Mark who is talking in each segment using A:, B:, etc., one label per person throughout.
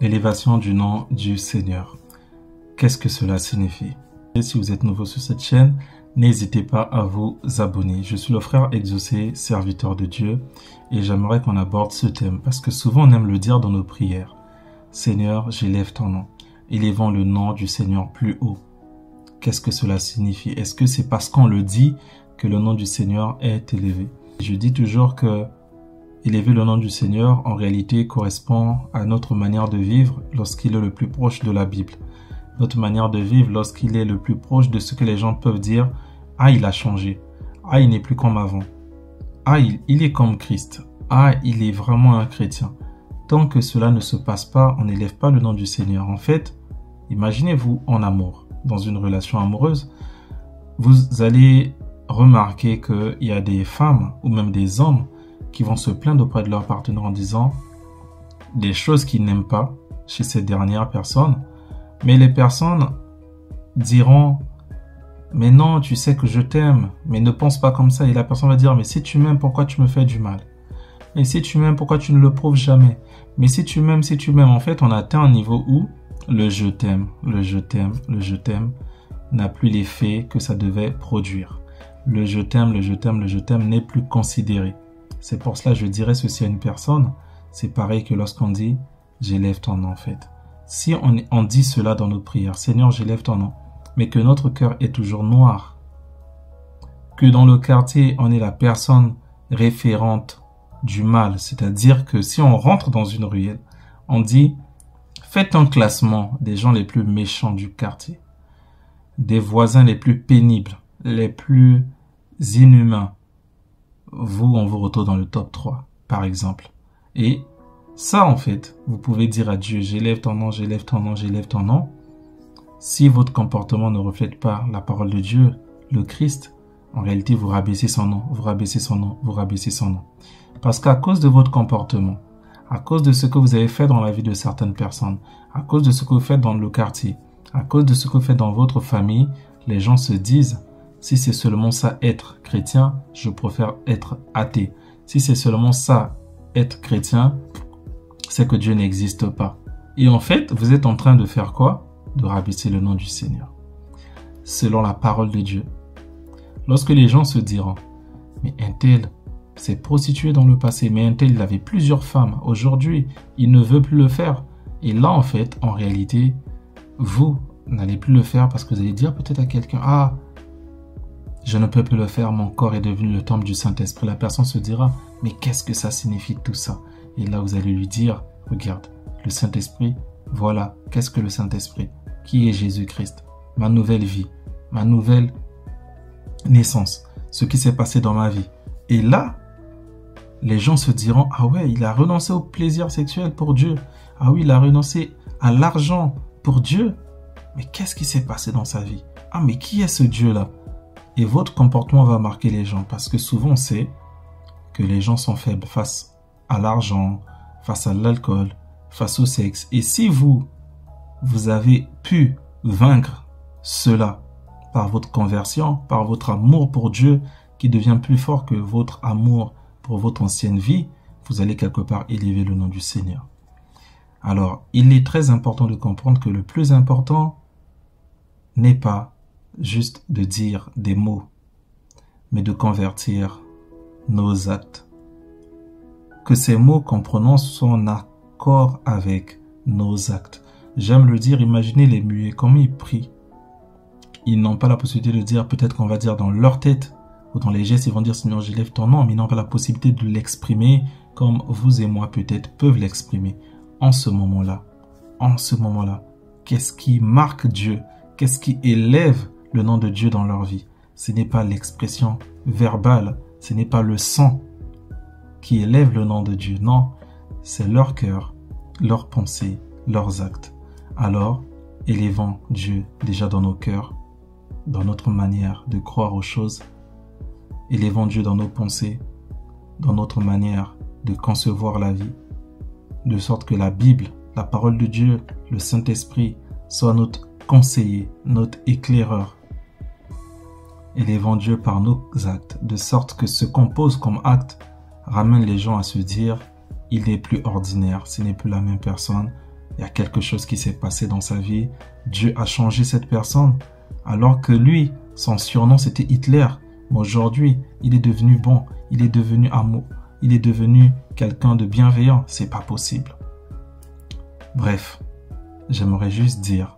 A: L'élévation du nom du Seigneur. Qu'est-ce que cela signifie? Et si vous êtes nouveau sur cette chaîne, n'hésitez pas à vous abonner. Je suis le frère Exaucé, serviteur de Dieu, et j'aimerais qu'on aborde ce thème parce que souvent on aime le dire dans nos prières. Seigneur, j'élève ton nom. Élevons le nom du Seigneur plus haut. Qu'est-ce que cela signifie? Est-ce que c'est parce qu'on le dit que le nom du Seigneur est élevé? Je dis toujours que élever le nom du Seigneur, en réalité, correspond à notre manière de vivre lorsqu'il est le plus proche de la Bible. Notre manière de vivre lorsqu'il est le plus proche de ce que les gens peuvent dire « Ah, il a changé. Ah, il n'est plus comme avant. Ah, il est comme Christ. Ah, il est vraiment un chrétien. » Tant que cela ne se passe pas, on n'élève pas le nom du Seigneur. En fait, imaginez-vous en amour, dans une relation amoureuse, vous allez remarquer qu'il y a des femmes ou même des hommes qui vont se plaindre auprès de leur partenaire en disant des choses qu'ils n'aiment pas chez ces dernières personnes. Mais les personnes diront « Mais non, tu sais que je t'aime, mais ne pense pas comme ça. » Et la personne va dire « Mais si tu m'aimes, pourquoi tu me fais du mal? Mais si tu m'aimes, pourquoi tu ne le prouves jamais? Mais si tu m'aimes, si tu m'aimes. » En fait, on atteint un niveau où le « je t'aime, le je t'aime, le je t'aime » n'a plus l'effet que ça devait produire. Le « je t'aime, le je t'aime, le je t'aime » n'est plus considéré. C'est pour cela que je dirais ceci à une personne. C'est pareil que lorsqu'on dit « j'élève ton nom » en fait. Si on dit cela dans nos prières, « Seigneur, j'élève ton nom », mais que notre cœur est toujours noir, que dans le quartier, on est la personne référente du mal, c'est-à-dire que si on rentre dans une ruelle, on dit « faites un classement des gens les plus méchants du quartier, des voisins les plus pénibles, les plus inhumains. » Vous, on vous retrouve dans le top 3, par exemple. Et ça, en fait, vous pouvez dire à Dieu, j'élève ton nom, j'élève ton nom, j'élève ton nom. Si votre comportement ne reflète pas la parole de Dieu, le Christ, en réalité, vous rabaissez son nom, vous rabaissez son nom, vous rabaissez son nom. Parce qu'à cause de votre comportement, à cause de ce que vous avez fait dans la vie de certaines personnes, à cause de ce que vous faites dans le quartier, à cause de ce que vous faites dans votre famille, les gens se disent, si c'est seulement ça être chrétien, je préfère être athée. Si c'est seulement ça être chrétien, c'est que Dieu n'existe pas. Et en fait, vous êtes en train de faire quoi? De rabaisser le nom du Seigneur. Selon la parole de Dieu. Lorsque les gens se diront, mais un tel s'est prostitué dans le passé, mais un tel il avait plusieurs femmes. Aujourd'hui, il ne veut plus le faire. Et là, en fait, en réalité, vous n'allez plus le faire parce que vous allez dire peut-être à quelqu'un, ah, je ne peux plus le faire, mon corps est devenu le temple du Saint-Esprit. La personne se dira, mais qu'est-ce que ça signifie tout ça? Et là, vous allez lui dire, regarde, le Saint-Esprit, voilà, qu'est-ce que le Saint-Esprit? Qui est Jésus-Christ? Ma nouvelle vie, ma nouvelle naissance, ce qui s'est passé dans ma vie. Et là, les gens se diront, ah ouais, il a renoncé au plaisir sexuel pour Dieu. Ah oui, il a renoncé à l'argent pour Dieu. Mais qu'est-ce qui s'est passé dans sa vie? Ah, mais qui est ce Dieu-là? Et votre comportement va marquer les gens parce que souvent on sait que les gens sont faibles face à l'argent, face à l'alcool, face au sexe. Et si vous avez pu vaincre cela par votre conversion, par votre amour pour Dieu qui devient plus fort que votre amour pour votre ancienne vie, vous allez quelque part élever le nom du Seigneur. Alors, il est très important de comprendre que le plus important n'est pas juste de dire des mots, mais de convertir nos actes. Que ces mots qu'on prononce soient en accord avec nos actes. J'aime le dire, imaginez les muets, comment ils prient. Ils n'ont pas la possibilité de dire, peut-être qu'on va dire dans leur tête, ou dans les gestes, ils vont dire, Seigneur, j'élève ton nom, mais ils n'ont pas la possibilité de l'exprimer comme vous et moi peut-être peuvent l'exprimer. En ce moment-là, qu'est-ce qui marque Dieu? Qu'est-ce qui élève le nom de Dieu dans leur vie? Ce n'est pas l'expression verbale, ce n'est pas le sang qui élève le nom de Dieu. Non, c'est leur cœur, leurs pensées, leurs actes. Alors, élevons Dieu déjà dans nos cœurs, dans notre manière de croire aux choses. Élevons Dieu dans nos pensées, dans notre manière de concevoir la vie, de sorte que la Bible, la parole de Dieu, le Saint-Esprit soit notre conseiller, notre éclaireur. Élevons Dieu par nos actes, de sorte que ce qu'on pose comme acte ramène les gens à se dire, il n'est plus ordinaire, ce n'est plus la même personne, il y a quelque chose qui s'est passé dans sa vie. Dieu a changé cette personne. Alors que lui, son surnom c'était Hitler. Mais aujourd'hui, il est devenu bon. Il est devenu amour. Il est devenu quelqu'un de bienveillant. C'est pas possible. Bref, j'aimerais juste dire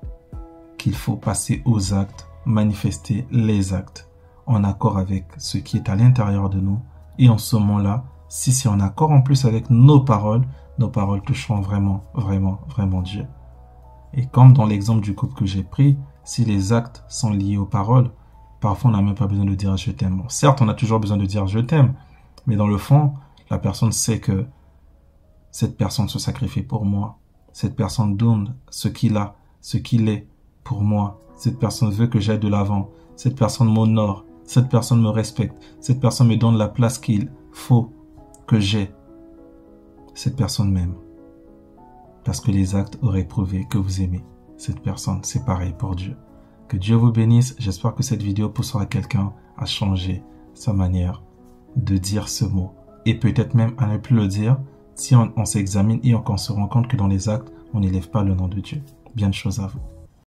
A: qu'il faut passer aux actes, manifester les actes en accord avec ce qui est à l'intérieur de nous. Et en ce moment-là, si c'est en accord en plus avec nos paroles toucheront vraiment, vraiment, vraiment Dieu. Et comme dans l'exemple du couple que j'ai pris, si les actes sont liés aux paroles, parfois on n'a même pas besoin de dire je t'aime. Bon, certes, on a toujours besoin de dire je t'aime, mais dans le fond, la personne sait que cette personne se sacrifie pour moi. Cette personne donne ce qu'il a, ce qu'il est pour moi. Cette personne veut que j'aille de l'avant. Cette personne m'honore. Cette personne me respecte. Cette personne me donne la place qu'il faut que j'ai. Cette personne m'aime. Parce que les actes auraient prouvé que vous aimez cette personne. C'est pareil pour Dieu. Que Dieu vous bénisse. J'espère que cette vidéo poussera quelqu'un à changer sa manière de dire ce mot. Et peut-être même à ne plus le dire si on s'examine et qu'on se rend compte que dans les actes, on n'élève pas le nom de Dieu. Bien de choses à vous.